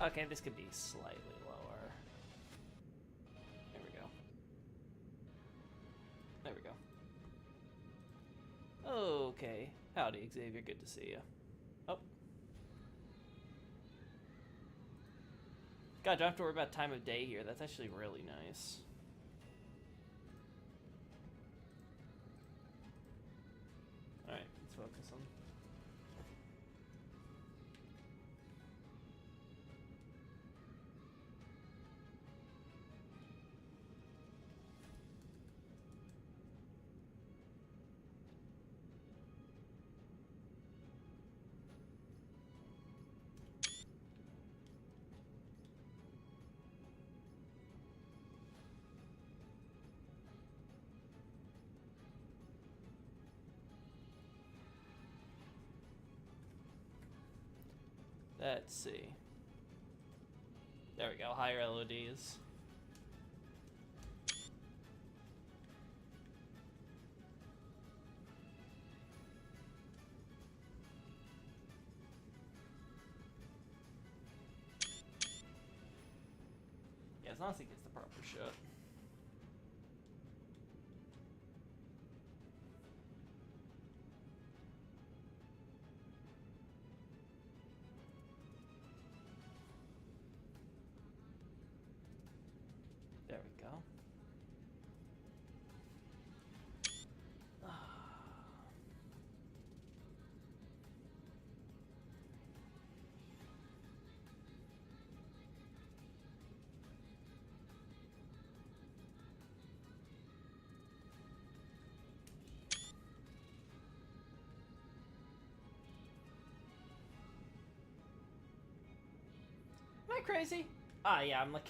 Okay, this could be slightly lower. There we go. There we go. Okay. Howdy, Xavier. Good to see you. Oh. God, don't have to worry about time of day here. That's actually really nice. Alright, let's focus on... Let's see. There we go, higher LODs. Yeah, as long as he gets the proper shot. There we go. Am I crazy? Ah, yeah, I'm like...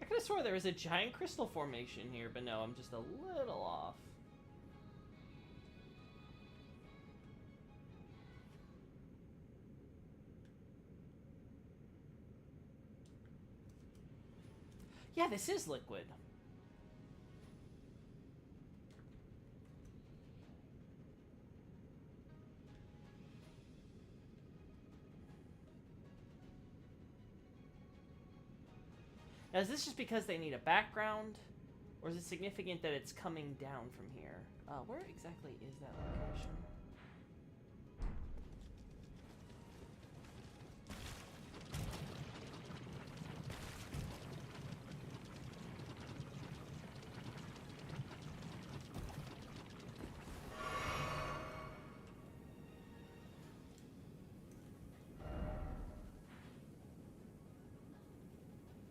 I could have swore there was a giant crystal formation here, but no, I'm just a little off. Yeah, this is liquid. Now, is this just because they need a background? Or is it significant that it's coming down from here? Where exactly is that location?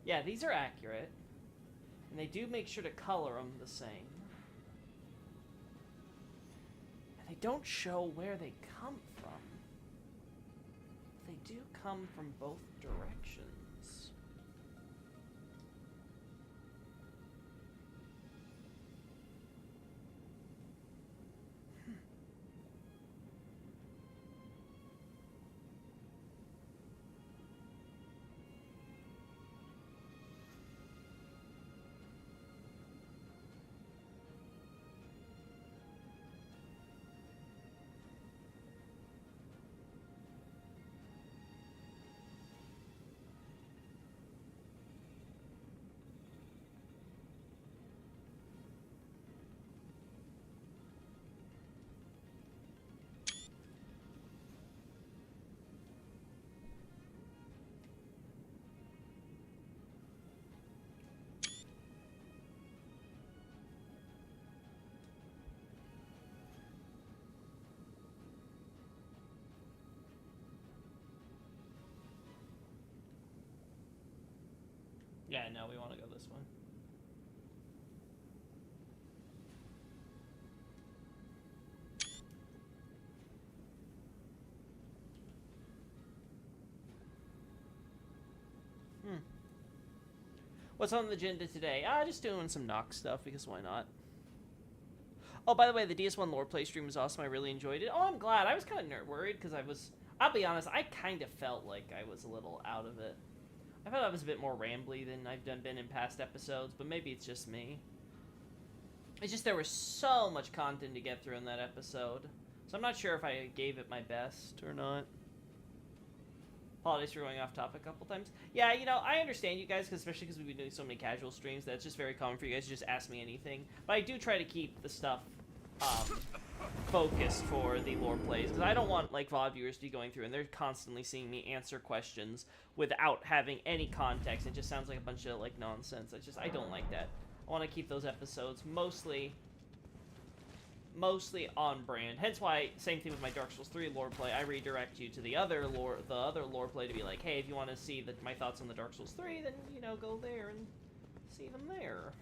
Yeah, these are accurate. And they do make sure to color them the same. And they don't show where they come from. They do come from both directions. Yeah, no, we want to go this one. What's on the agenda today? Just doing some NOX stuff, because why not? Oh, by the way, the DS1 lore play stream was awesome. I really enjoyed it. Oh, I'm glad. I was kind of worried, because I'll be honest, I kind of felt like I was a little out of it. I felt I was a bit more rambly than I've been in past episodes, but maybe it's just me. It's just there was so much content to get through in that episode. So I'm not sure if I gave it my best or not. Apologies for going off topic a couple times. Yeah, you know, I understand you guys, especially because we've been doing so many casual streams that it's just very common for you guys to just ask me anything. But I do try to keep the stuff focused for the lore plays, because I don't want, like, VOD viewers to be going through and they're constantly seeing me answer questions without having any context. It just sounds like a bunch of, like, nonsense. I don't like that. I want to keep those episodes mostly on brand. Hence why, same thing with my Dark Souls 3 lore play, I redirect you to the other lore play to be like, hey, if you want to see my thoughts on the Dark Souls 3, then, you know, go there and see them there.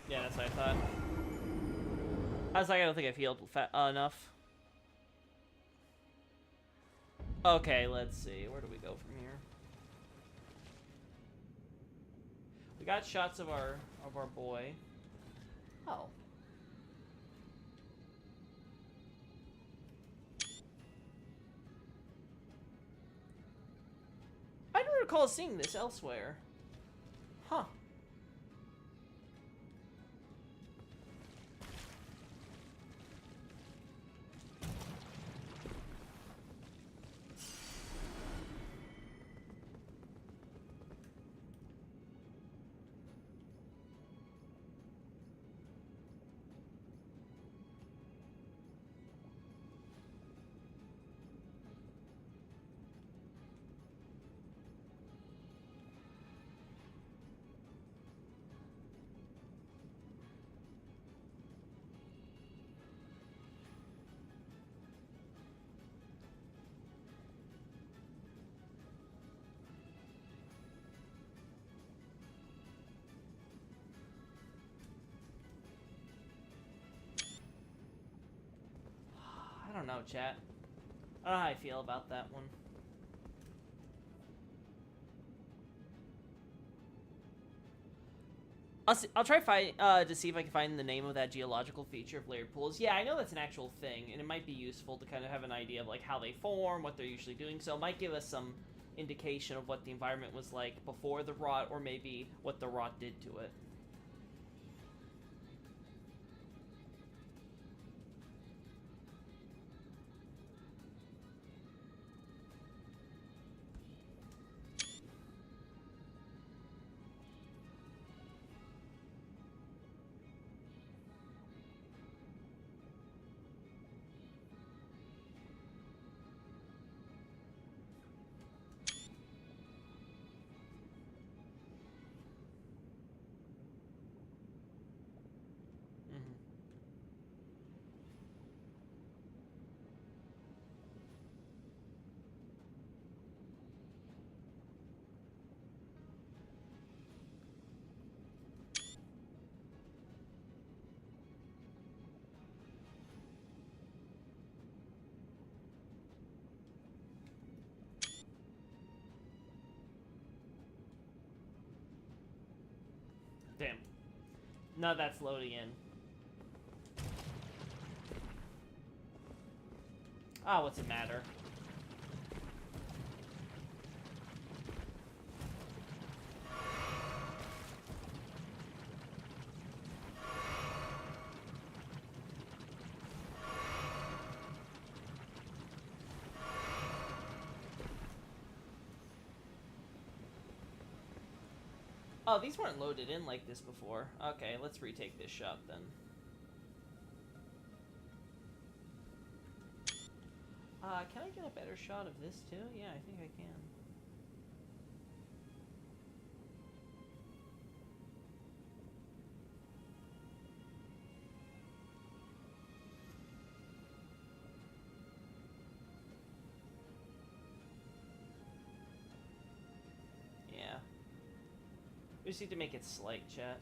Yeah, that's what I thought. I was like, I don't think I've healed enough. Okay, let's see. Where do we go from here? We got shots of our boy. Oh. I don't recall seeing this elsewhere. Huh. I don't know, chat. I don't know how I feel about that one. I'll try to see if I can find the name of that geological feature of layered pools. Yeah, I know that's an actual thing, and it might be useful to kind of have an idea of like how they form, what they're usually doing. So it might give us some indication of what the environment was like before the rot, or maybe what the rot did to it. Damn. No, that's loading in. Ah, what's it matter? Oh, these weren't loaded in like this before. Okay, let's retake this shot then. Can I get a better shot of this too? Yeah, I think I can. Yeah. We just need to make it slight, chat.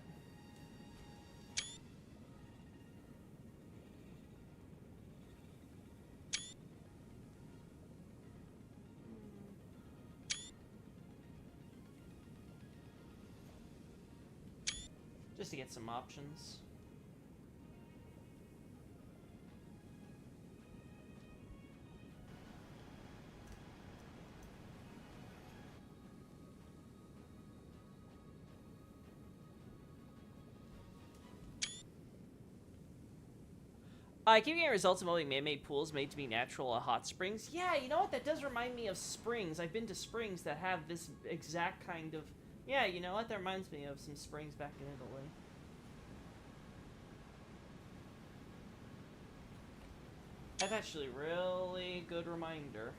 just to get some options. I keep getting results of molding man-made pools made to be natural hot springs. Yeah, you know what? That does remind me of springs. I've been to springs that have this exact kind of... Yeah, you know what? That reminds me of some springs back in Italy. That's actually a really good reminder.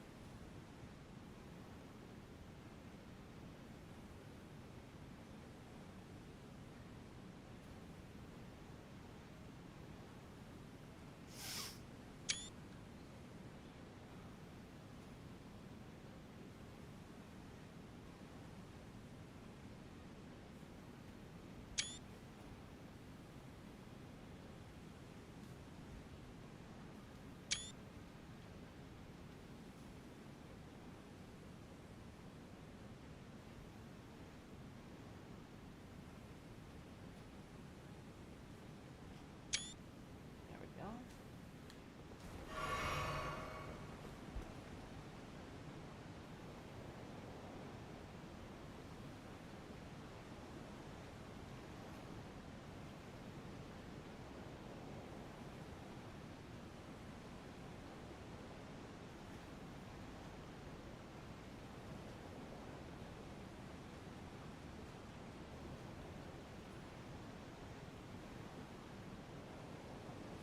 There we go.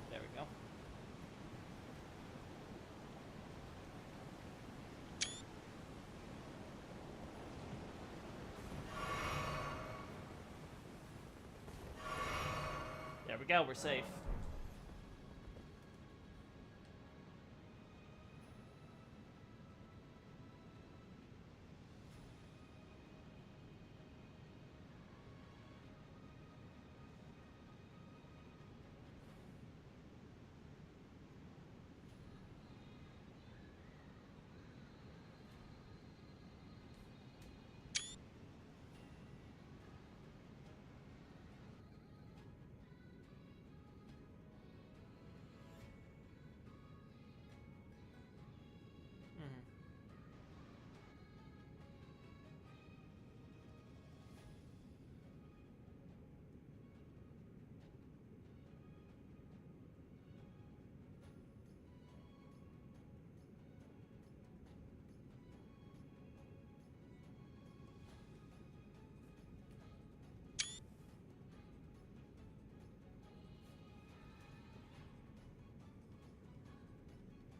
There we go. There we go, we're safe.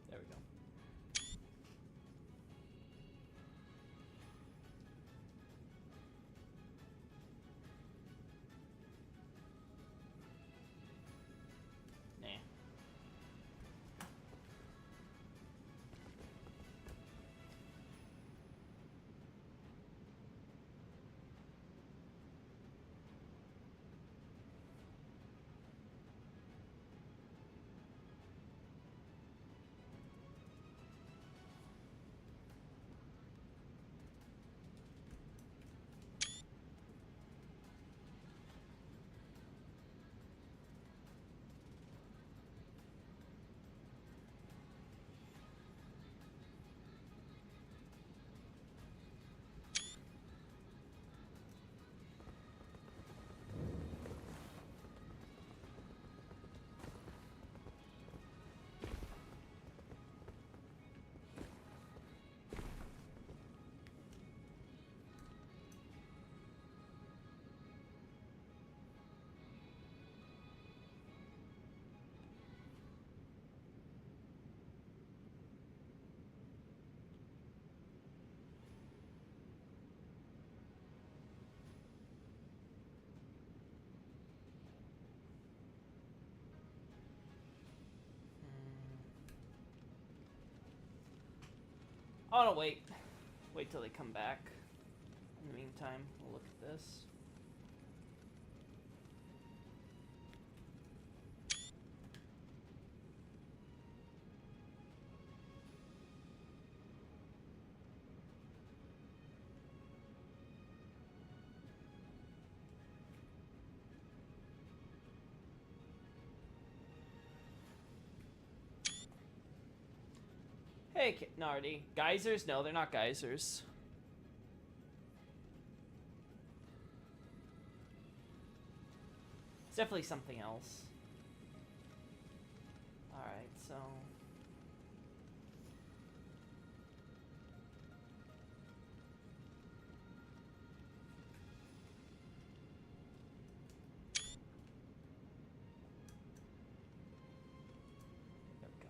There we go. Nah. Oh no, wait. Wait till they come back. In the meantime, we'll look at this. Hey, Nardi. Geysers? No, they're not geysers. It's definitely something else. Alright, so... There we go.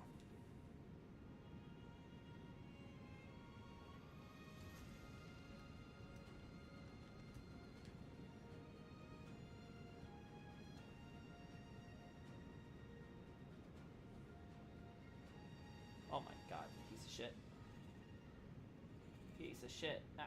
Oh my god, piece of shit. Piece of shit. Ah.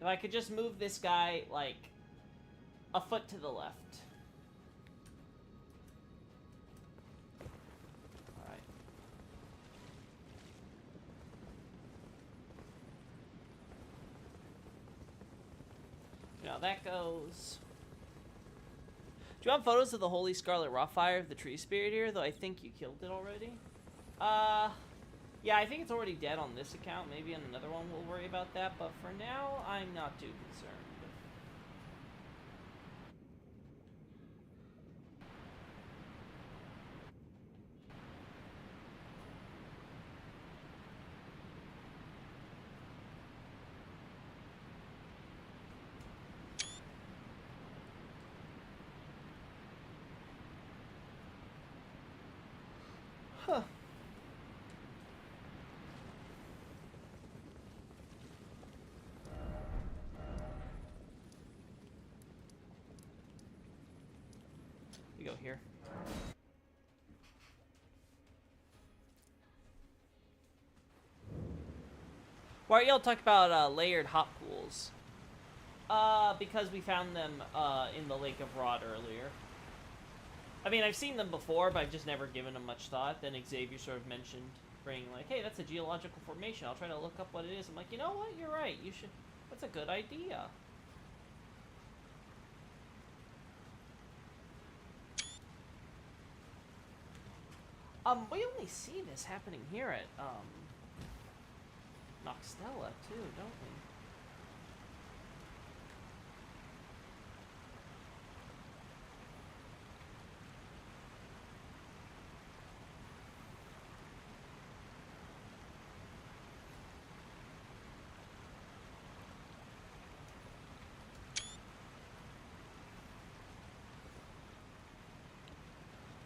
If I could just move this guy, like, a foot to the left. Alright. Now that goes. Do you want photos of the Holy Scarlet Rawfire of the tree spirit here? Though I think you killed it already. Yeah, I think it's already dead on this account. Maybe on another one we'll worry about that. But for now, I'm not too concerned. Huh. We go here. Why are y'all talking about layered hot pools? Because we found them in the Lake of Rot earlier. I mean, I've seen them before, but I've just never given them much thought. Then Xavier sort of mentioned, bringing like, hey, that's a geological formation. I'll try to look up what it is. I'm like, you know what? You're right. You should. That's a good idea. We only see this happening here at Noxtella too, don't we?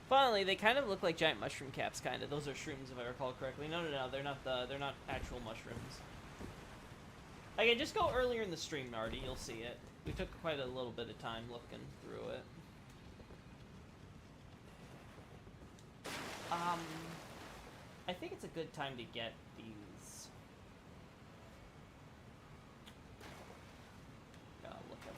Finally, they kind of look like giant mushroom caps, kind of. Those are shrooms, if I recall correctly. No, they're not actual mushrooms. Okay, just go earlier in the stream, Nardi. You'll see it. We took quite a little bit of time looking through it. I think it's a good time to get these. Gotta look at them.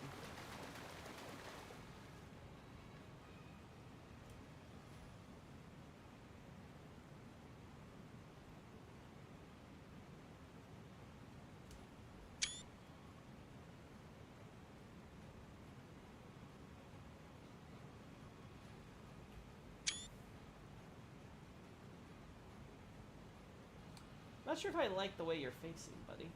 Not sure if I like the way you're facing, buddy.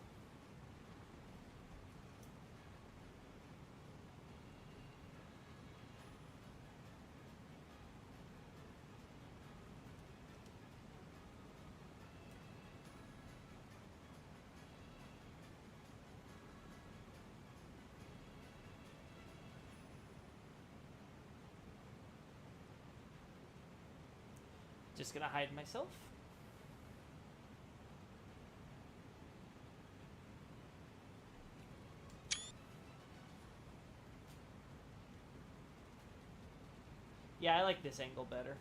Just gonna hide myself. Yeah, I like this angle better.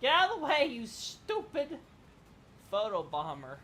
Get out of the way, you stupid photo bomber.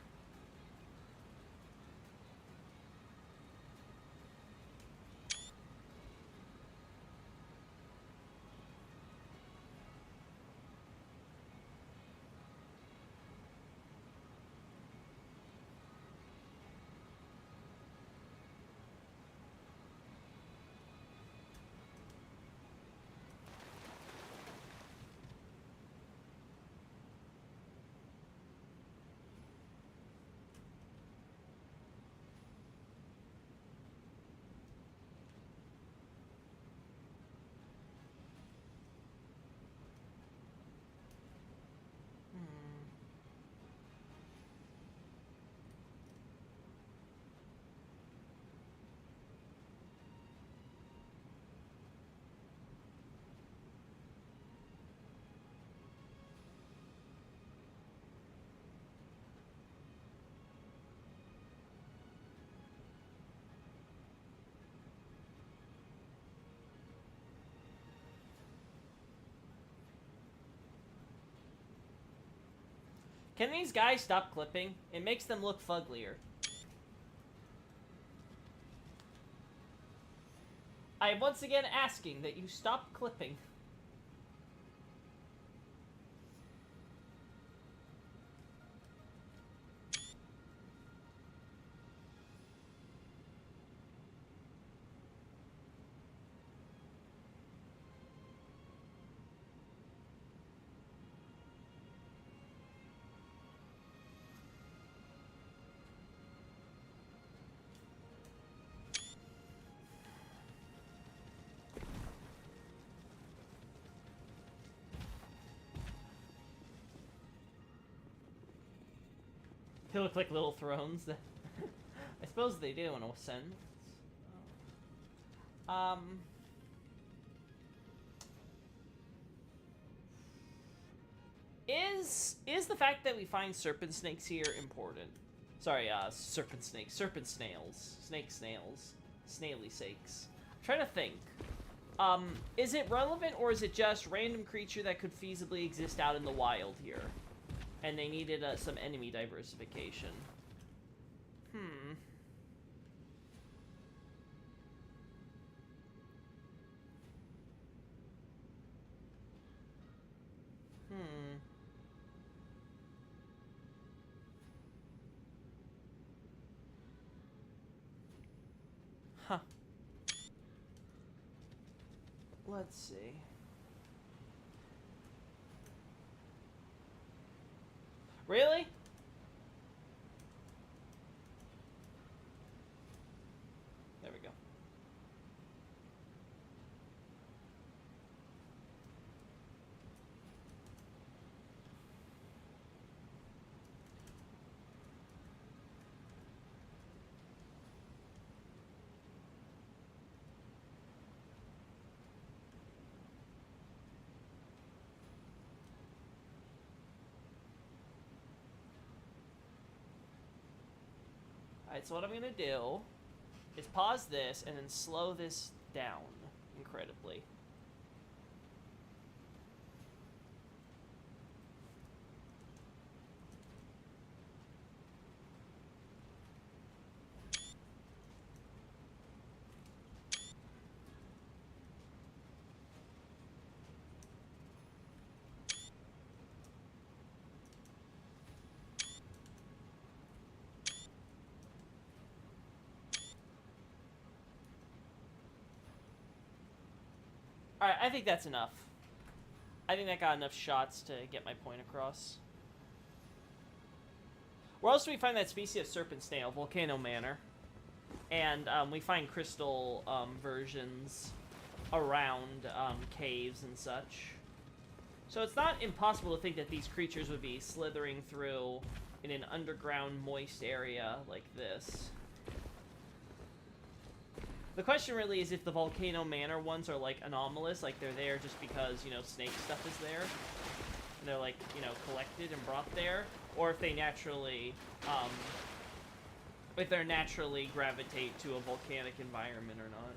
Can these guys stop clipping? It makes them look fugglier. I am once again asking that you stop clipping. They look like little thrones. I suppose they do in a sense. Is the fact that we find serpent snakes here important? Sorry, serpent snakes. Serpent snails. Snake snails. Snaily sakes. I'm trying to think. Is it relevant, or is it just random creature that could feasibly exist out in the wild here? And they needed some enemy diversification. Hmm. Huh. Let's see. Really? There we go. Alright, so what I'm gonna do is pause this and then slow this down incredibly. Alright, I think that's enough. I think that got enough shots to get my point across. Where else do we find that species of serpent snail? Volcano Manor. And we find crystal versions around caves and such. So it's not impossible to think that these creatures would be slithering through in an underground moist area like this. The question really is if the Volcano Manor ones are, like, anomalous, like they're there just because, you know, snake stuff is there. And they're, like, you know, collected and brought there. Or if they naturally, if they're naturally gravitate to a volcanic environment or not.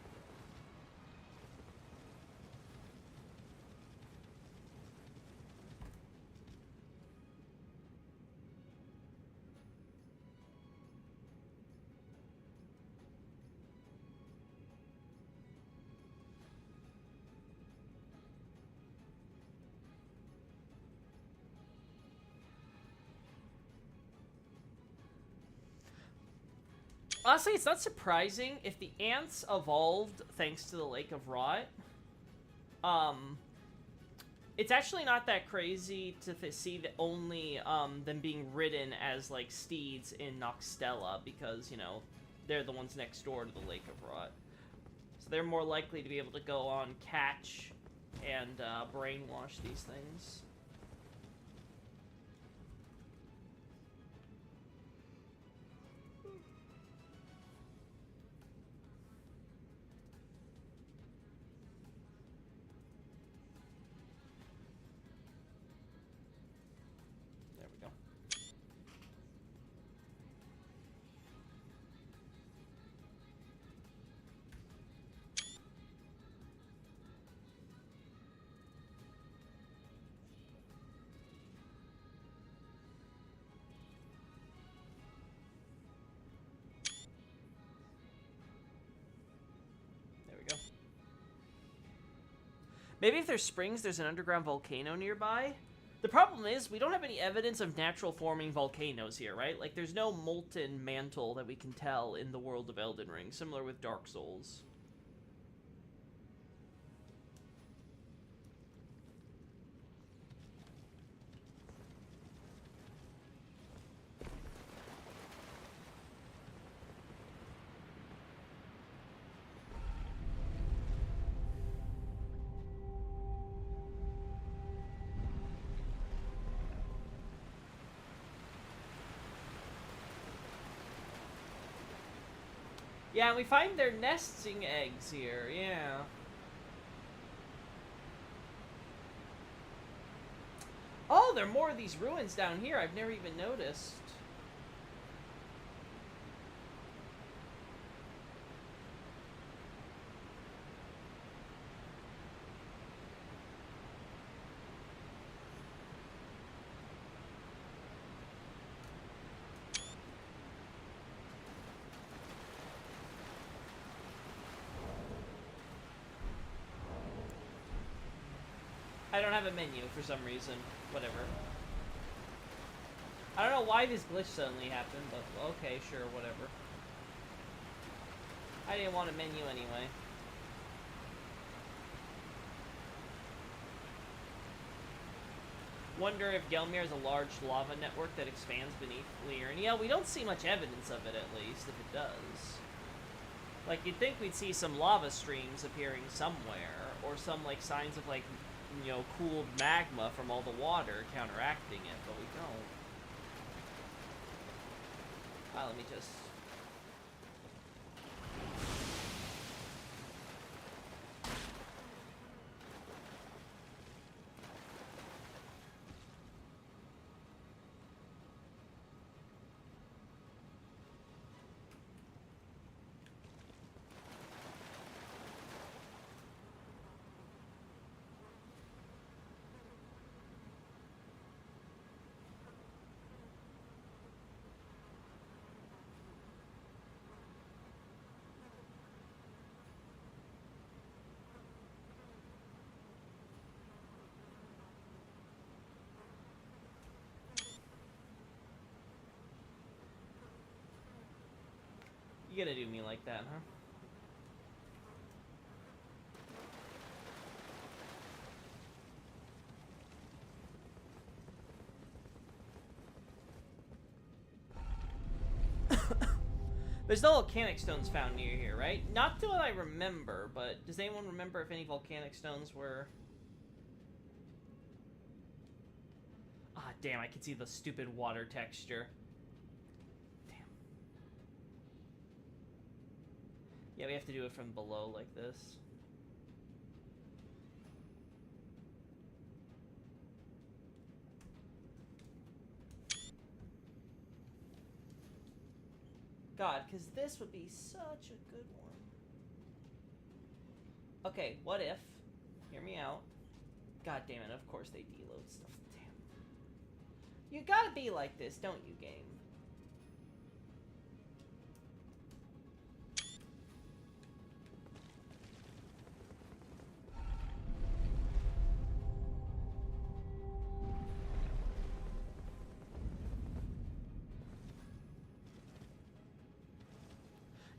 Honestly, it's not surprising if the ants evolved thanks to the Lake of Rot. It's actually not that crazy to see that only them being ridden as like steeds in Noxtella because, you know, they're the ones next door to the Lake of Rot. So they're more likely to be able to go on catch and brainwash these things. Maybe if there's springs, there's an underground volcano nearby. The problem is, we don't have any evidence of natural forming volcanoes here, right? Like, there's no molten mantle that we can tell in the world of Elden Ring, similar with Dark Souls. Yeah, and we find their nesting eggs here, yeah. Oh, there are more of these ruins down here. I've never even noticed. I don't have a menu for some reason. Whatever. I don't know why this glitch suddenly happened, but okay, sure, whatever. I didn't want a menu anyway. Wonder if Gelmir is a large lava network that expands beneath Liurnia. We don't see much evidence of it, at least, if it does. Like, you'd think we'd see some lava streams appearing somewhere, or some, like, signs of, like, you know, cooled magma from all the water counteracting it, but we don't. Let me just... You gotta do me like that, huh? There's no volcanic stones found near here, right? Not that I remember, but does anyone remember if any volcanic stones were... Ah, damn, I can see the stupid water texture. Damn. Yeah, we have to do it from below like this. God, because this would be such a good one. Okay, what if... Hear me out. God damn it, of course they deload stuff. Damn. You gotta be like this, don't you, game?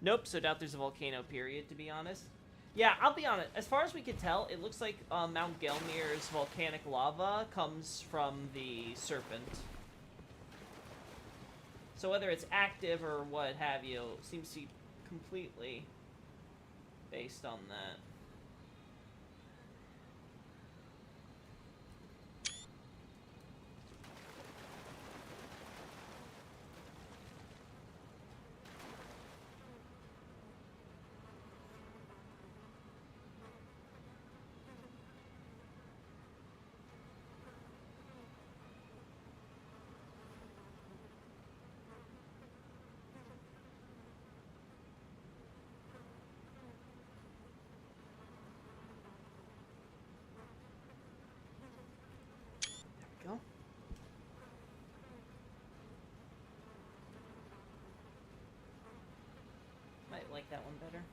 Nope, so doubt there's a volcano period, to be honest. Yeah, I'll be honest. As far as we can tell, it looks like Mount Gelmir's volcanic lava comes from the Serpent. So whether it's active or what have you, seems to be completely based on that. Go. Might like that one better.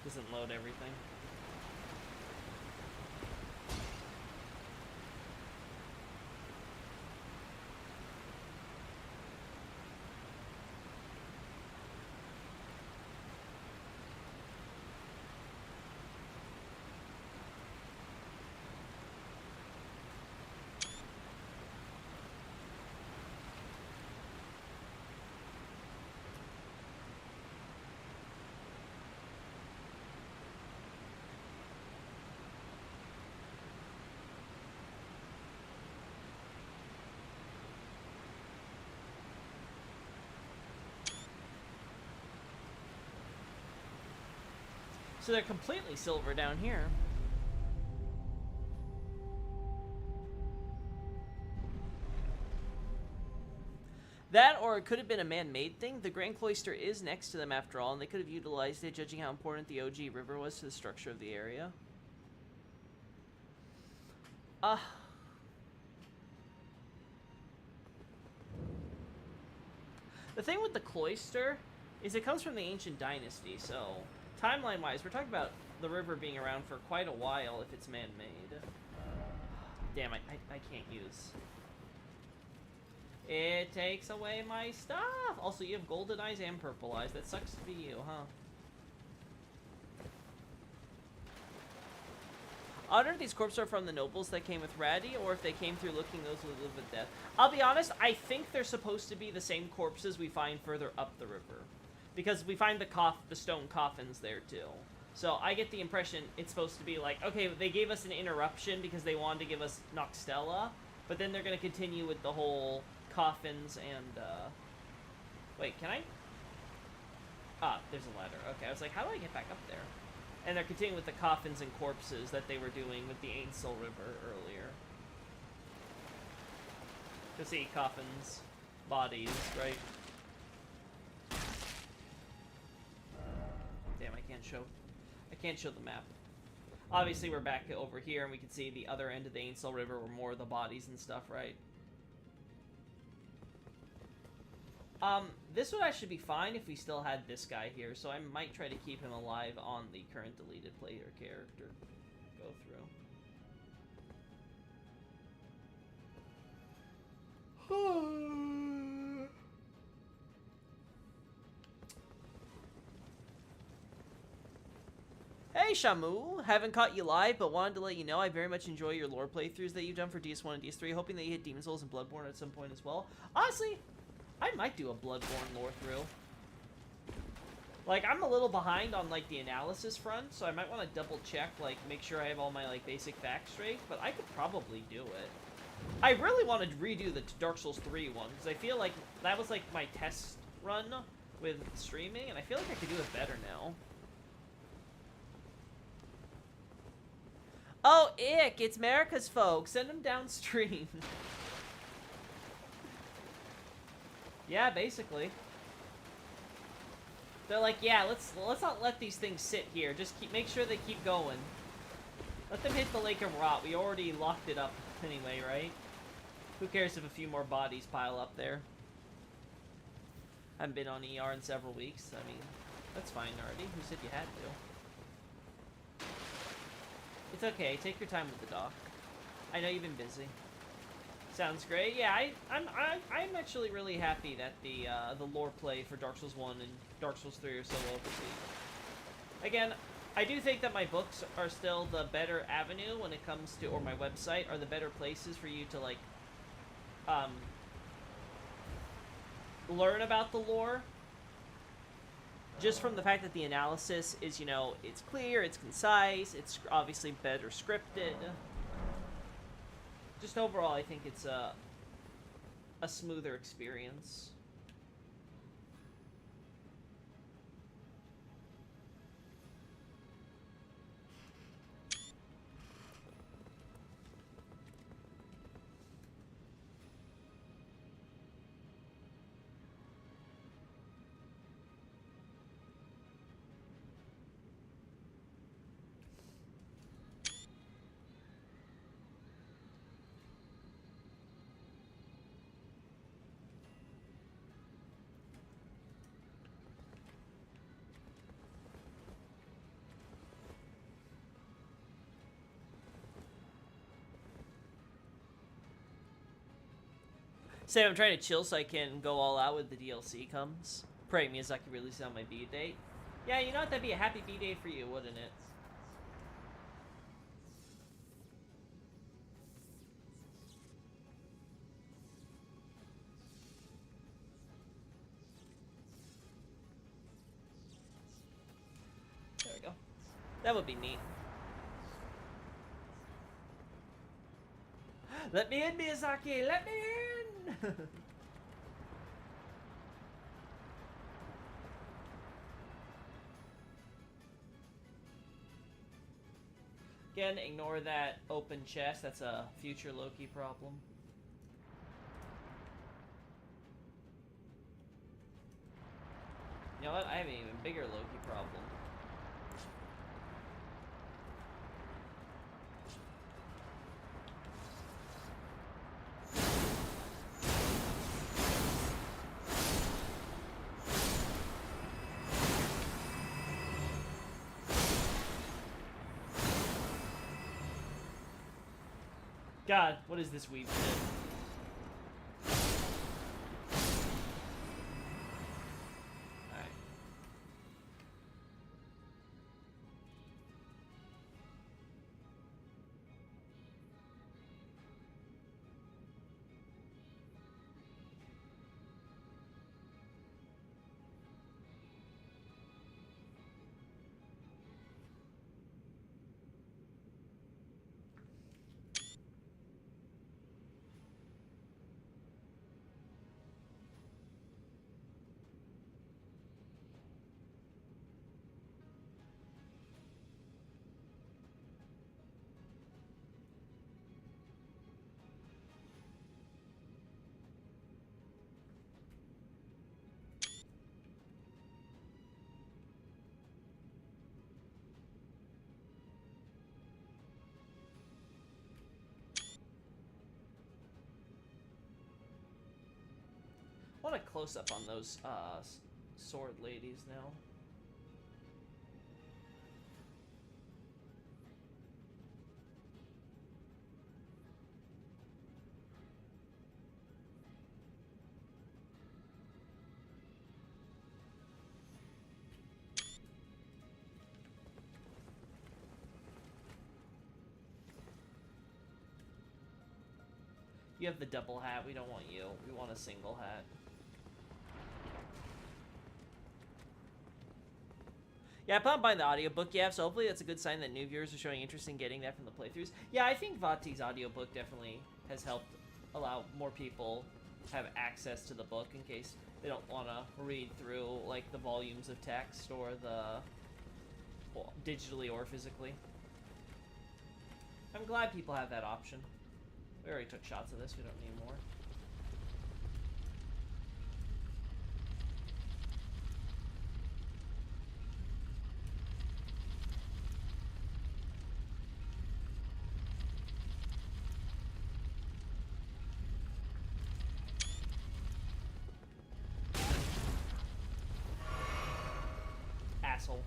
Doesn't load everything. So they're completely silver down here. That, or it could have been a man-made thing. The Grand Cloister is next to them after all, and they could have utilized it, judging how important the OG river was to the structure of the area. The thing with the Cloister is it comes from the ancient dynasty, so timeline-wise, we're talking about the river being around for quite a while if it's man-made. Damn, I can't use. It takes away my stuff! Also, you have golden eyes and purple eyes. That sucks to be you, huh? I wonder if these corpses are from the nobles that came with Ratty, or if they came through looking those who live with death. I'll be honest, I think they're supposed to be the same corpses we find further up the river. Because we find the stone coffins there, too. So I get the impression it's supposed to be like, okay, they gave us an interruption because they wanted to give us Noxtella, but then they're going to continue with the whole coffins and, wait, can I? Ah, there's a ladder. Okay, I was like, how do I get back up there? And they're continuing with the coffins and corpses that they were doing with the Ainsel River earlier. To see coffins, bodies, right? Damn, I can't show the map. Obviously, we're back over here, and we can see the other end of the Ainsel River where more of the bodies and stuff, right? This would actually be fine if we still had this guy here, so I might try to keep him alive on the current deleted player character go through. Hey Shamu, haven't caught you live, but wanted to let you know I very much enjoy your lore playthroughs that you've done for DS1 and DS3, hoping that you hit Demon Souls and Bloodborne at some point as well. Honestly, I might do a Bloodborne lore through. Like, I'm a little behind on, like, the analysis front, so I might want to double check, like, make sure I have all my, like, basic facts straight, but I could probably do it. I really want to redo the Dark Souls 3 one, because I feel like that was, like, my test run with streaming, and I feel like I could do it better now. Oh, ick, it's America's folks. Send them downstream. Yeah, basically. They're like, yeah, let's not let these things sit here. Just make sure they keep going. Let them hit the Lake of Rot. We already locked it up anyway, right? Who cares if a few more bodies pile up there? Haven't been on ER in several weeks. I mean, that's fine already. Who said you had to? It's okay. Take your time with the doc. I know you've been busy. Sounds great. Yeah, I'm actually really happy that the lore play for Dark Souls 1 and Dark Souls 3 are so well received. Again, I do think that my books are still the better avenue when it comes to, or my website are the better places for you to, like, learn about the lore. Just from the fact that the analysis is, you know, it's clear, it's concise, it's obviously better scripted. Just overall, I think it's a smoother experience. Sam, I'm trying to chill so I can go all out when the DLC comes. Pray Miyazaki releases on my B date. Yeah, you know what? That'd be a happy B day for you, wouldn't it? There we go. That would be neat. Let me in, Miyazaki! Let me in! Again, ignore that open chest. That's a future Loki problem. You know what? I have an even bigger Loki problem. God, what is this weeb shit? Alright. I want a close-up on those sword ladies now. You have the double hat. We don't want you. We want a single hat. Yeah, I plan on buying the audiobook you have, so hopefully that's a good sign that new viewers are showing interest in getting that from the playthroughs. Yeah, I think Vati's audiobook definitely has helped allow more people have access to the book in case they don't want to read through, like, the volumes of text or the... well, digitally or physically. I'm glad people have that option. We already took shots of this, we don't need more. Asshole.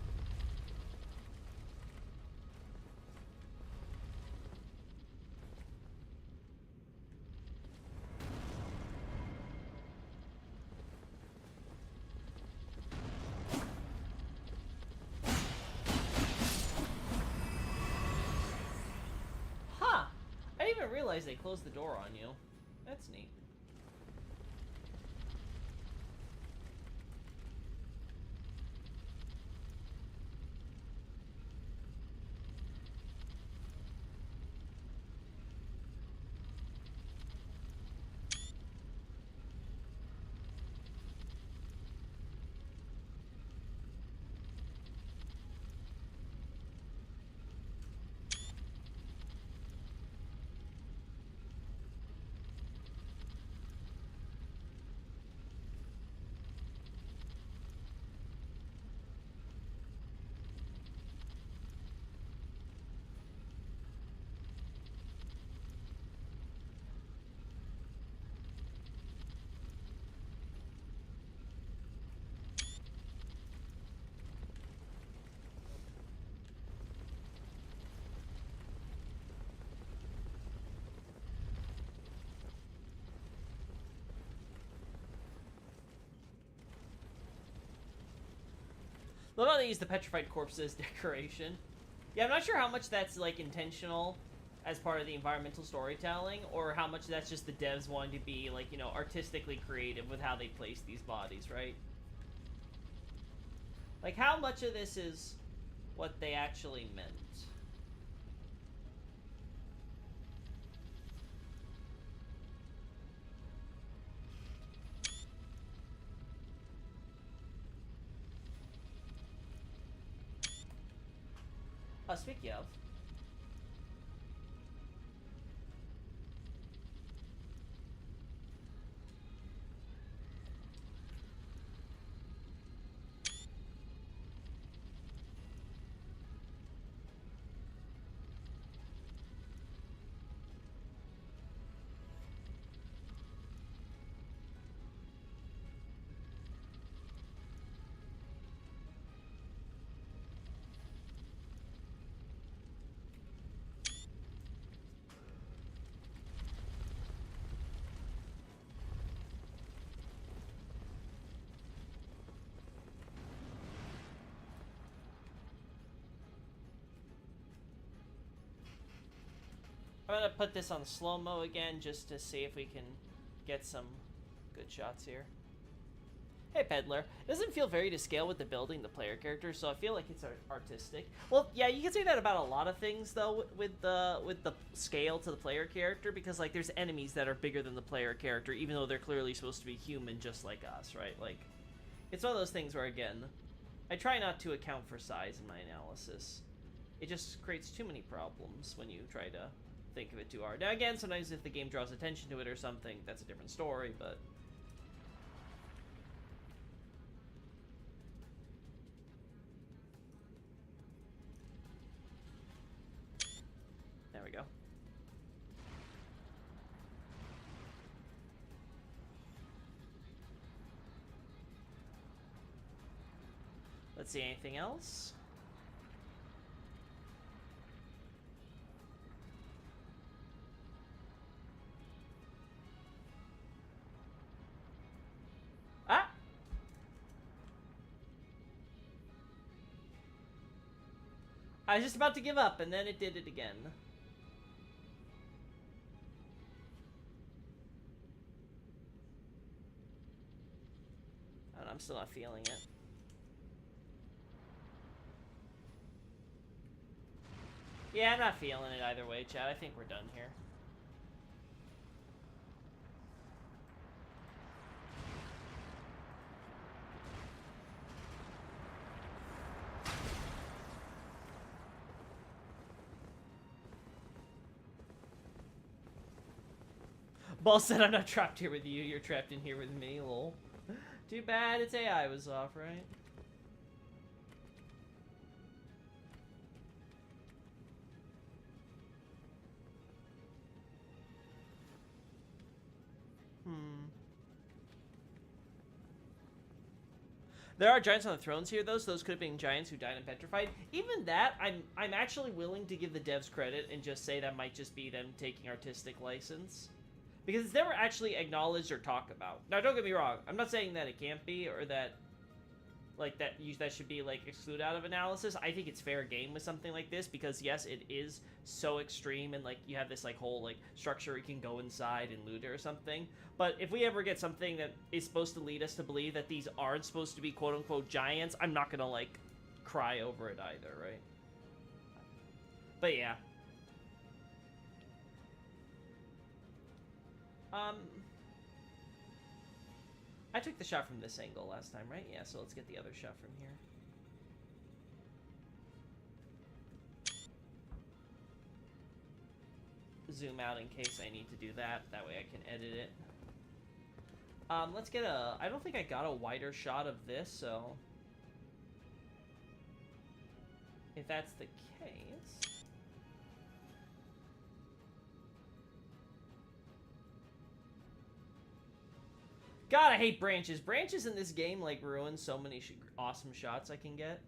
Huh! I didn't even realize they closed the door on you. That's neat. Love how they use the petrified corpses decoration. Yeah, I'm not sure how much that's, like, intentional as part of the environmental storytelling, or how much that's just the devs wanting to be, like, you know, artistically creative with how they place these bodies, right? Like, how much of this is what they actually meant? Speaking of... I'm gonna put this on slow-mo again just to see if we can get some good shots here. Hey, Peddler. It doesn't feel very to scale with the building, the player character, so I feel like it's artistic. Well, yeah, you can say that about a lot of things, though, with the scale to the player character, because, like, there's enemies that are bigger than the player character, even though they're clearly supposed to be human just like us, right? Like, it's one of those things where, again, I try not to account for size in my analysis. It just creates too many problems when you try to think of it too hard. Now, again, sometimes if the game draws attention to it or something, that's a different story, but... There we go. Let's see, anything else? Ah! I was just about to give up, and then it did it again. I don't know, I'm still not feeling it. Yeah, I'm not feeling it either way, Chad. I think we're done here. Ball said, I'm not trapped here with you, you're trapped in here with me, lol. Too bad its AI was off, right? There are giants on the thrones here, though, so those could have been giants who died and petrified. Even that, I'm actually willing to give the devs credit and just say that might just be them taking artistic license. Because it's never actually acknowledged or talked about. Now, don't get me wrong. I'm not saying that it can't be, or that, like, that should be, like, excluded out of analysis. I think it's fair game with something like this, because, yes, it is so extreme, and, like, you have this, like, whole, like, structure where you can go inside and loot it or something. But if we ever get something that is supposed to lead us to believe that these aren't supposed to be quote-unquote giants, I'm not gonna, like, cry over it either, right? But, yeah. I took the shot from this angle last time, right? Yeah, so let's get the other shot from here. Zoom out in case I need to do that. That way I can edit it. Let's get a... I don't think I got a wider shot of this, so... If that's the case... God, I hate branches. Branches in this game, like, ruin so many awesome shots I can get.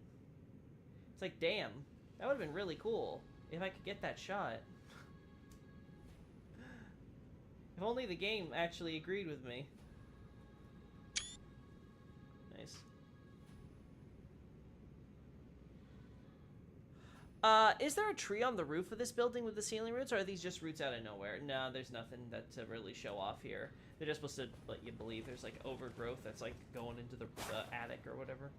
It's like, damn. That would have been really cool if I could get that shot. If only the game actually agreed with me. Nice. Is there a tree on the roof of this building with the ceiling roots, or are these just roots out of nowhere? No, there's nothing that to really show off here. They're just supposed to let you believe there's like overgrowth that's like going into the attic or whatever.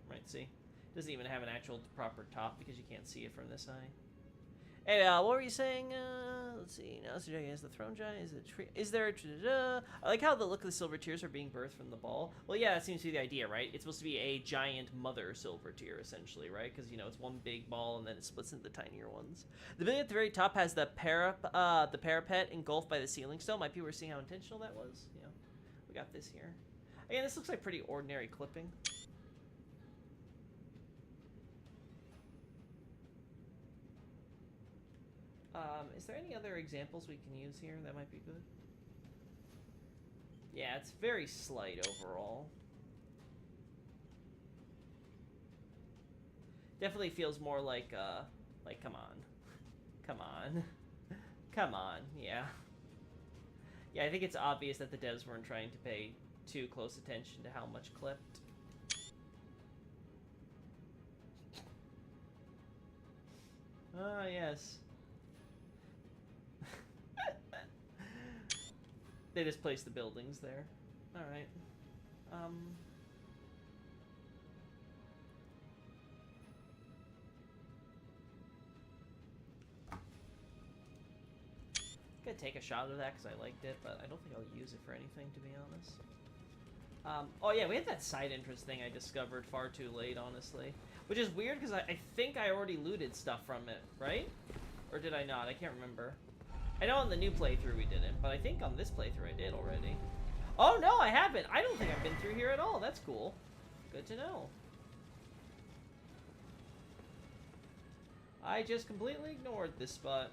Right, see? Doesn't even have an actual proper top because you can't see it from this eye. Hey, what were you saying? Let's see. Now, so is the throne giant? Is it a tree? Is there a I like how the look of the silver tears are being birthed from the ball. Well, yeah, that seems to be the idea, right? It's supposed to be a giant mother silver tear, essentially, right? Because, you know, it's one big ball and then it splits into tinier ones. The building at the very top has the parapet engulfed by the ceiling stone. Might people see how intentional that was? You know, we got this here. Again, this looks like pretty ordinary clipping. Is there any other examples we can use here that might be good? Yeah, it's very slight overall. Definitely feels more like come on. Come on. Come on, yeah. Yeah, I think it's obvious that the devs weren't trying to pay too close attention to how much clipped. Ah, yes. They just placed the buildings there. Alright. Gonna take a shot of that because I liked it, but I don't think I'll use it for anything, to be honest. Oh yeah, we had that side entrance thing I discovered far too late, honestly. Which is weird because I think I already looted stuff from it, right? Or did I not? I can't remember. I know on the new playthrough we didn't, but I think on this playthrough I did already. Oh no, I haven't! I don't think I've been through here at all. That's cool. Good to know. I just completely ignored this spot.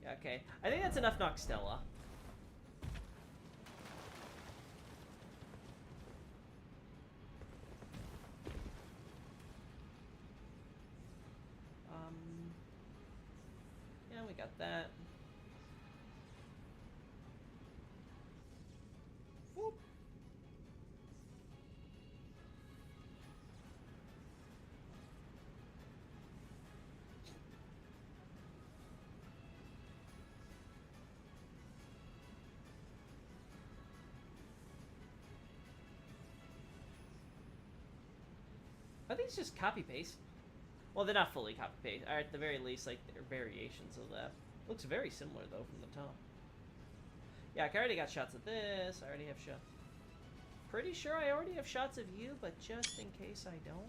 Yeah, okay. I think that's enough Noxtella. Yeah, we got that. Whoop. Are these just copy-paste? Well, they're not fully copy-paste. Or at the very least, like, they're variations of that. Looks very similar, though, from the top. Yeah, I already got shots of this. I already have shots. Pretty sure I already have shots of you, but just in case I don't.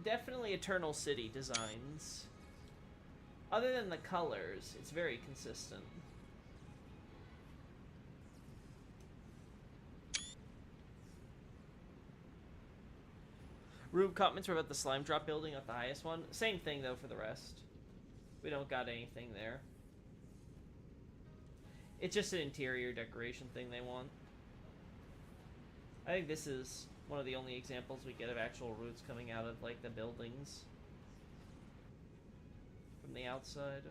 Definitely Eternal City designs. Other than the colors, it's very consistent. Rube comments were about the slime drop building at the highest one. Same thing though for the rest. We don't got anything there. It's just an interior decoration thing they want. I think this is one of the only examples we get of actual roots coming out of, like, the buildings from the outside.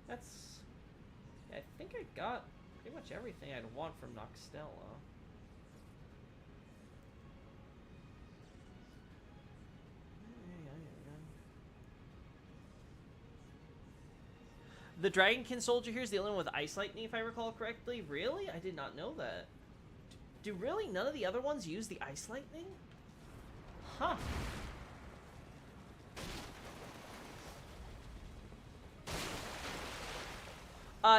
That's... yeah, I think I got pretty much everything I'd want from Noxtella. The Dragonkin soldier here is the only one with Ice Lightning, if I recall correctly. Really? I did not know that. Do really none of the other ones use the Ice Lightning? Huh.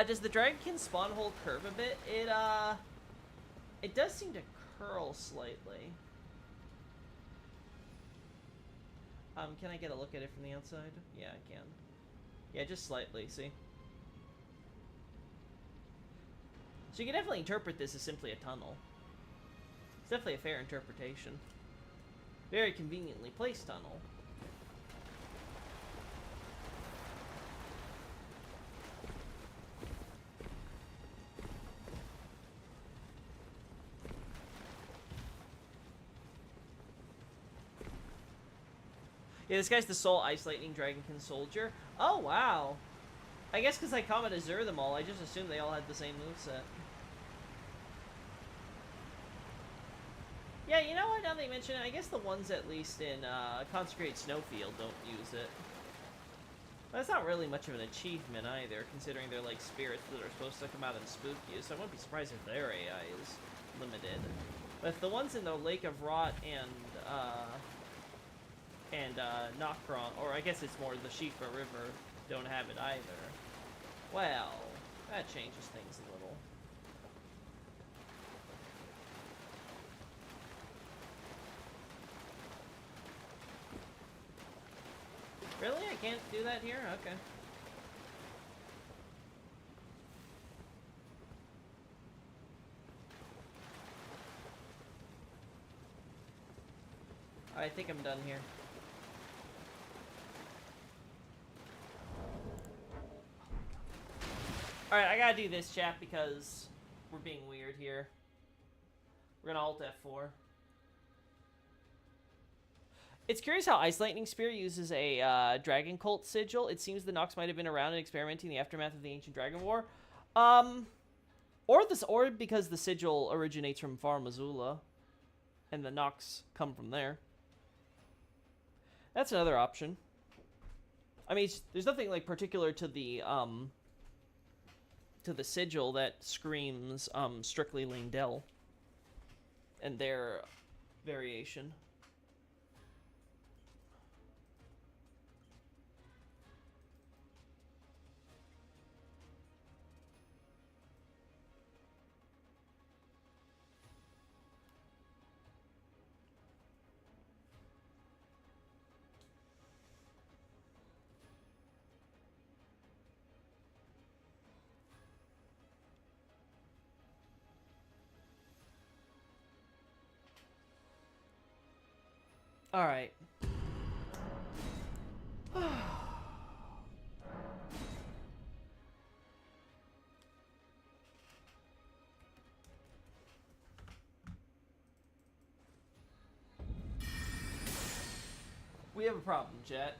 Does the Dragonkin spawn hole curve a bit? It does seem to curl slightly. Can I get a look at it from the outside? Yeah, I can. Yeah, just slightly, see? So you can definitely interpret this as simply a tunnel. It's definitely a fair interpretation. Very conveniently placed tunnel. Yeah, this guy's the sole Ice Lightning Dragonkin soldier. Oh, wow. I guess because I Comet Azure them all, I just assumed they all had the same moveset. Yeah, you know what, now that you mention it, I guess the ones at least in Consecrated Snowfield don't use it. That's not really much of an achievement either, considering they're like spirits that are supposed to come out and spook you, so I wouldn't be surprised if their AI is limited. But if the ones in the Lake of Rot and Nocron, or I guess it's more the Shifa River, don't have it either, well, that changes things a little. Really? I can't do that here? Okay. I think I'm done here. Alright, I gotta do this, chat, because we're being weird here. We're gonna Alt F4. It's curious how Ice Lightning Spear uses a Dragon Cult sigil. It seems the Nox might have been around and experimenting in the aftermath of the Ancient Dragon War. Or because the sigil originates from Far Missoula, and the Nox come from there. That's another option. I mean, there's nothing like particular to the sigil that screams strictly Lindell and their variation. All right. We have a problem, chat.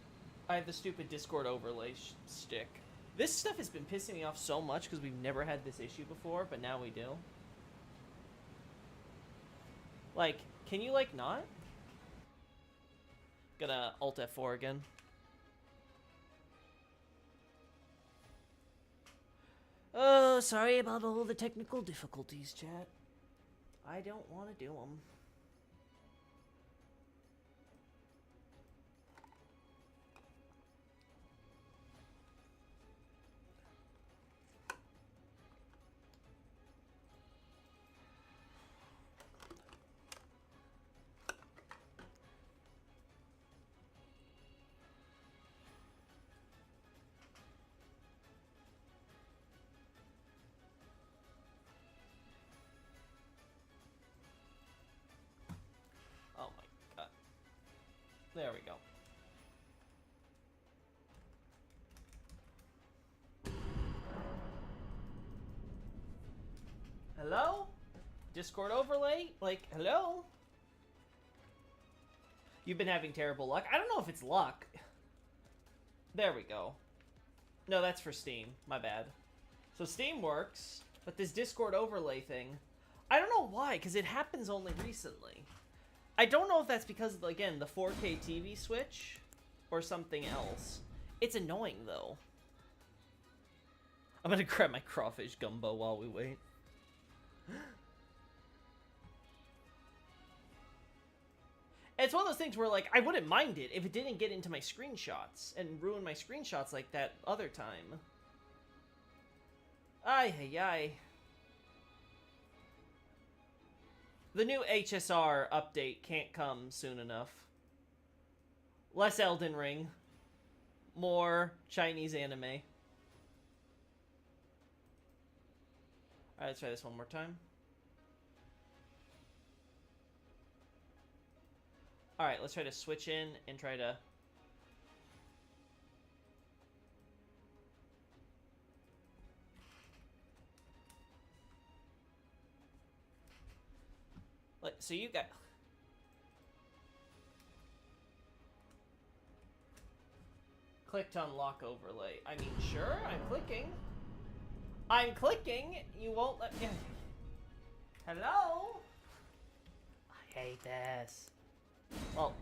I have the stupid Discord overlay stick. This stuff has been pissing me off so much because we've never had this issue before, but now we do. Like, can you, like, not? Gonna Alt F4 again. Oh, sorry about all the technical difficulties, chat. I don't want to do them. Oh my god. There we go. Hello? Discord overlay? Like, hello? You've been having terrible luck. I don't know if it's luck. There we go. No, that's for Steam. My bad. So Steam works, but this Discord overlay thing, I don't know why, because it happens only recently. I don't know if that's because, again, the 4K TV switch or something else. It's annoying, though. I'm gonna grab my crawfish gumbo while we wait. It's one of those things where, like, I wouldn't mind it if it didn't get into my screenshots and ruin my screenshots like that other time. Ay, ay, ay. The new HSR update can't come soon enough. Less Elden Ring. More Chinese anime. Alright, let's try this one more time. Alright, let's try to switch in and try to... So you got... Click to unlock overlay. I mean, sure, I'm clicking. I'm clicking! You won't let me... Hello? I hate this. Well,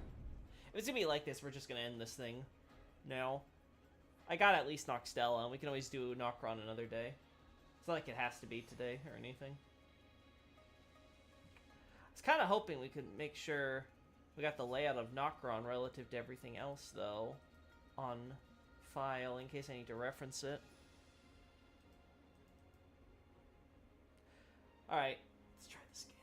if it's gonna be like this, we're just gonna end this thing now. I got at least Noxtella, and we can always do Nocron another day. It's not like it has to be today or anything. I was kind of hoping we could make sure we got the layout of Nocron relative to everything else, though, on file, in case I need to reference it. Alright, let's try the scan.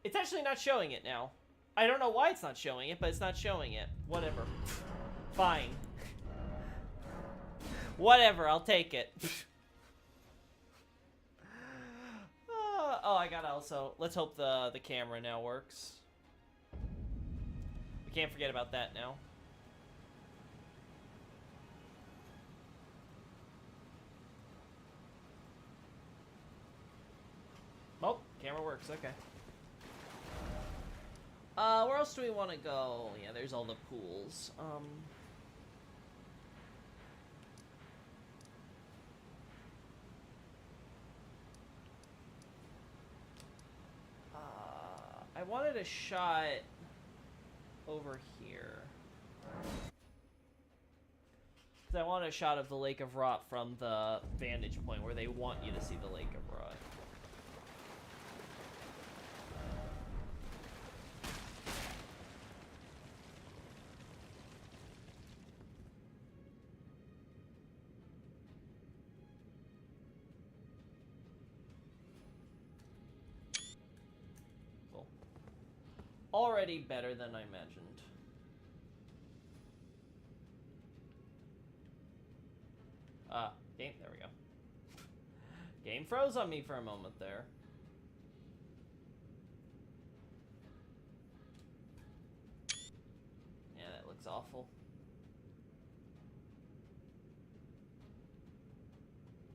It's actually not showing it now. I don't know why it's not showing it, but it's not showing it. Whatever. Fine. Whatever, I'll take it. Oh, I gotta also... Let's hope the camera now works. We can't forget about that now. Oh, camera works, okay. Where else do we want to go? Yeah, there's all the pools. I wanted a shot over here. Because I wanted a shot of the Lake of Rot from the vantage point where they want you to see the Lake of Rot. Already better than I imagined. Game, there we go. Game froze on me for a moment there. Yeah, that looks awful.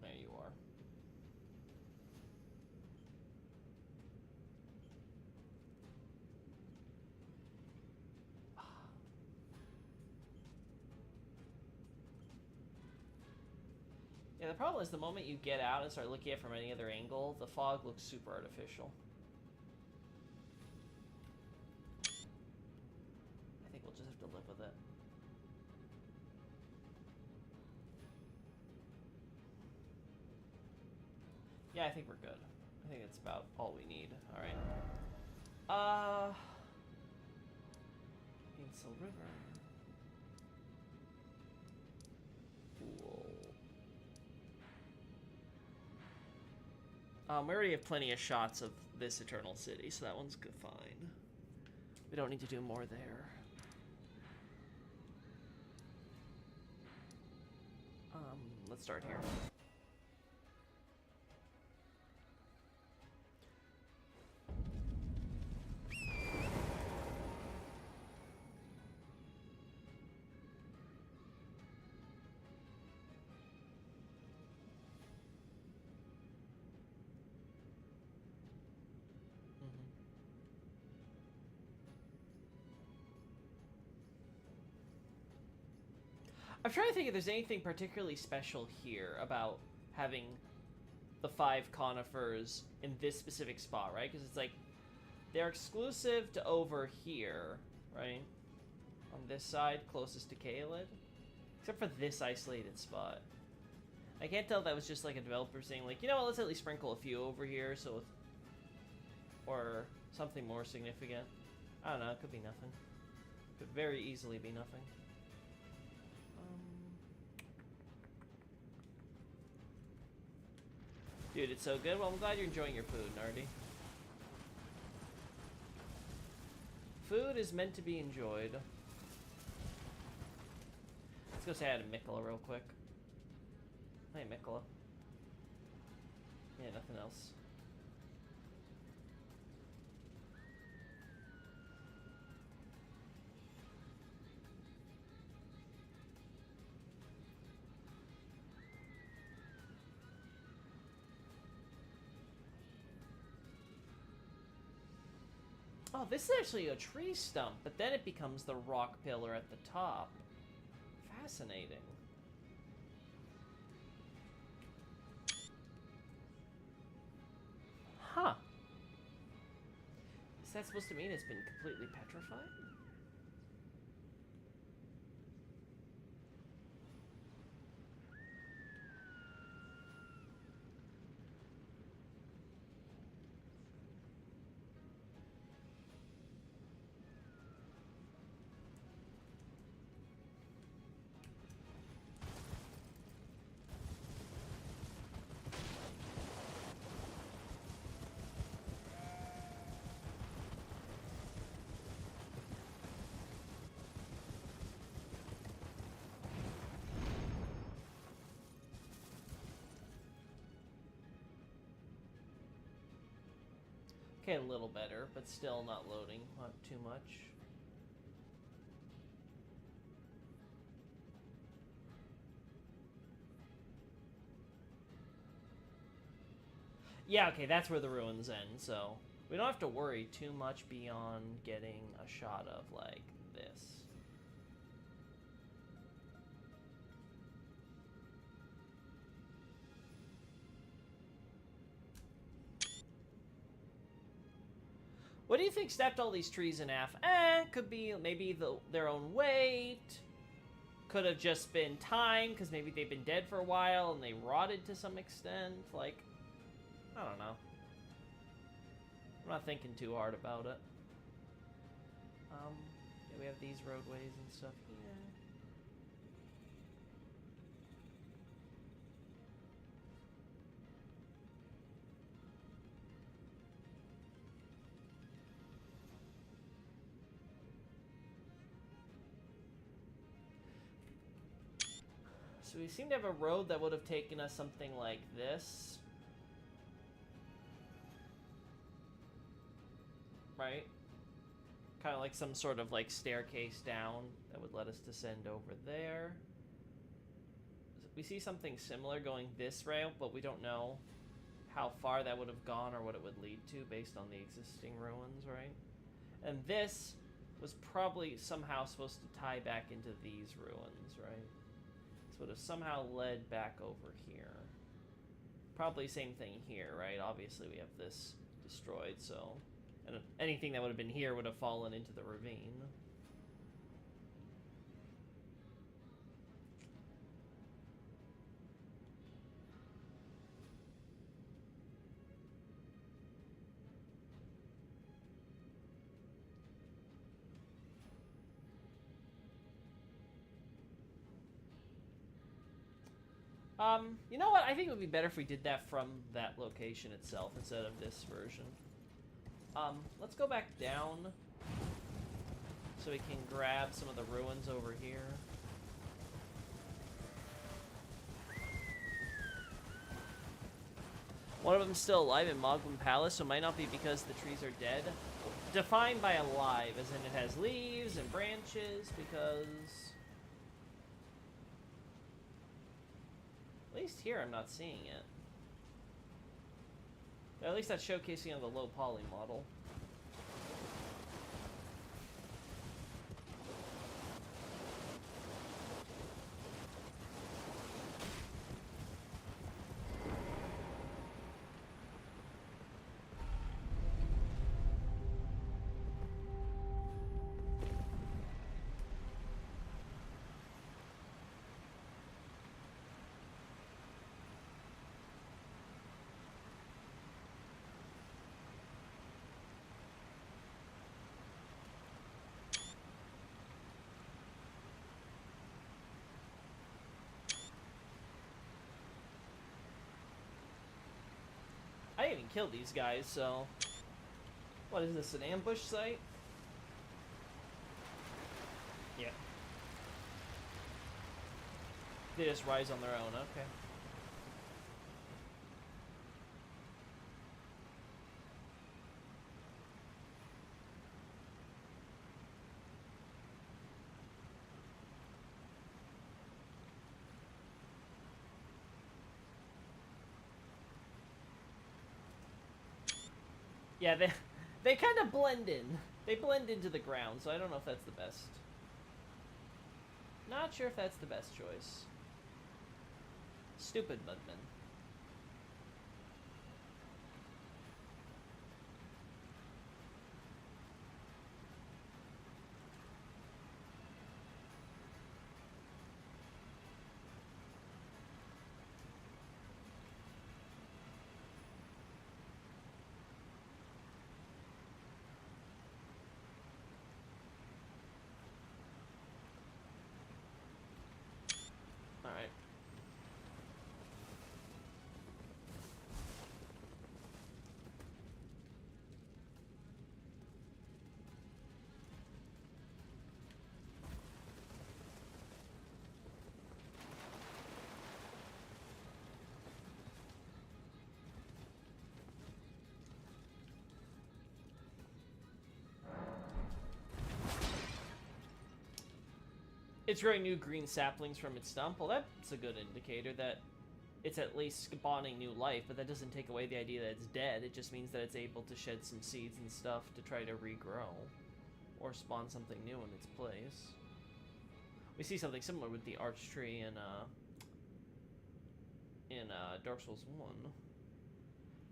There you are. Yeah, the problem is the moment you get out and start looking at it from any other angle, the fog looks super artificial. I think we'll just have to live with it. Yeah, I think we're good. I think that's about all we need. Alright. Ainsel River. Cool. We already have plenty of shots of this Eternal City, so that one's good, fine. We don't need to do more there. Let's start here. I'm trying to think if there's anything particularly special here about having the 5 conifers in this specific spot, right? Because it's like, they're exclusive to over here, right? On this side, closest to Caelid. Except for this isolated spot. I can't tell if that was just like a developer saying like, you know what, let's at least sprinkle a few over here, so... Or something more significant. I don't know, it could be nothing. Could very easily be nothing. Dude, it's so good. Well, I'm glad you're enjoying your food, Nardi. Food is meant to be enjoyed. Let's go say hi to Mikola real quick. Hey, Mikola. Yeah, nothing else. Oh, this is actually a tree stump, but then it becomes the rock pillar at the top. Fascinating. Huh. Is that supposed to mean it's been completely petrified? Okay, a little better, but still not loading. Not too much. Yeah, okay, that's where the ruins end, so we don't have to worry too much beyond getting a shot of, like, this. What do you think stepped all these trees in half? Could be maybe their own weight. Could have just been time, because maybe they've been dead for a while and they rotted to some extent. Like, I don't know. I'm not thinking too hard about it. Yeah, we have these roadways and stuff here. So we seem to have a road that would have taken us something like this. Right? Kind of like some sort of like staircase down that would let us descend over there. We see something similar going this rail, but we don't know how far that would have gone or what it would lead to based on the existing ruins, right? And this was probably somehow supposed to tie back into these ruins, right? This would have somehow led back over here. Probably same thing here, right? Obviously we have this destroyed, so... And anything that would have been here would have fallen into the ravine. You know what? I think it would be better if we did that from that location itself instead of this version. Let's go back down so we can grab some of the ruins over here. One of them's still alive in Moglin Palace, so it might not be because the trees are dead. Defined by alive, as in it has leaves and branches, because... At least here I'm not seeing it. Or at least that's showcasing on the low poly model. I didn't even kill these guys, so... What is this, an ambush site? They just rise on their own, okay. Yeah, they kind of blend in. They blend into the ground, so I don't know if that's the best. Not sure if that's the best choice. Stupid Mudman. Alright. It's growing new green saplings from its stump. Well, that's a good indicator that it's at least spawning new life, but that doesn't take away the idea that it's dead. It just means that it's able to shed some seeds and stuff to try to regrow or spawn something new in its place. We see something similar with the arch tree in Dark Souls 1.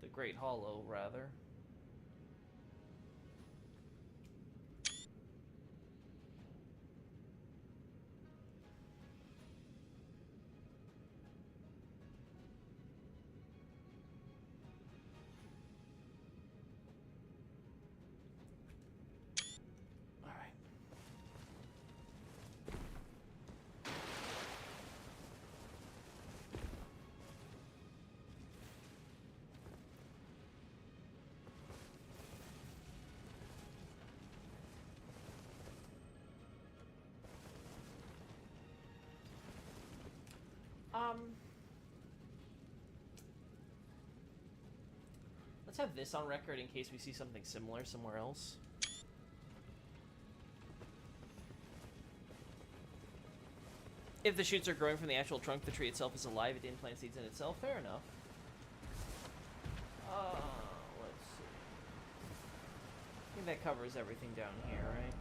The Great Hollow, rather. Let's have this on record in case we see something similar somewhere else. If the shoots are growing from the actual trunk, the tree itself is alive. It didn't plant seeds in itself. Fair enough. Let's see. I think that covers everything down here, right?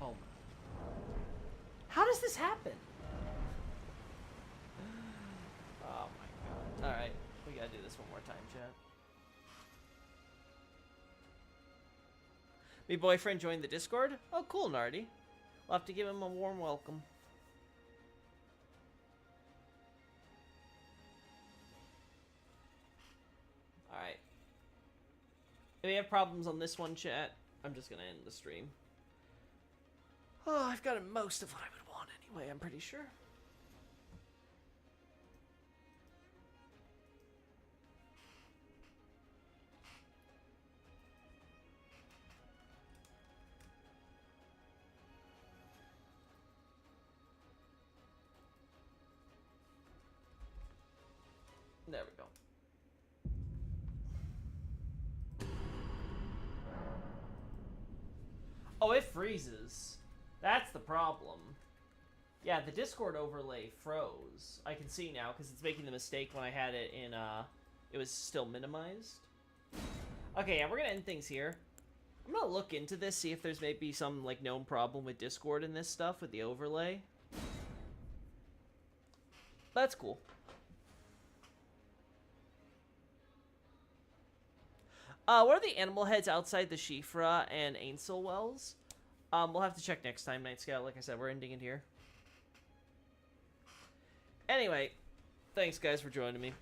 Oh my. How does this happen? Oh my god. Alright, we gotta do this one more time, chat. My boyfriend joined the Discord? Oh, cool, Nardi. We'll have to give him a warm welcome. Alright. If we have problems on this one, chat, I'm just gonna end the stream. Oh, I've got most of what I would want anyway, I'm pretty sure. There we go. Oh, it freezes. That's the problem. Yeah, the Discord overlay froze. I can see now because it's making the mistake when I had it in, it was still minimized. Okay, yeah, we're gonna end things here. I'm gonna look into this, see if there's maybe some, like, known problem with Discord and this stuff with the overlay. That's cool. What are the animal heads outside the Shifra and Ainsel Wells? We'll have to check next time, Night Scout. Like I said, we're ending it here. Anyway, thanks guys for joining me.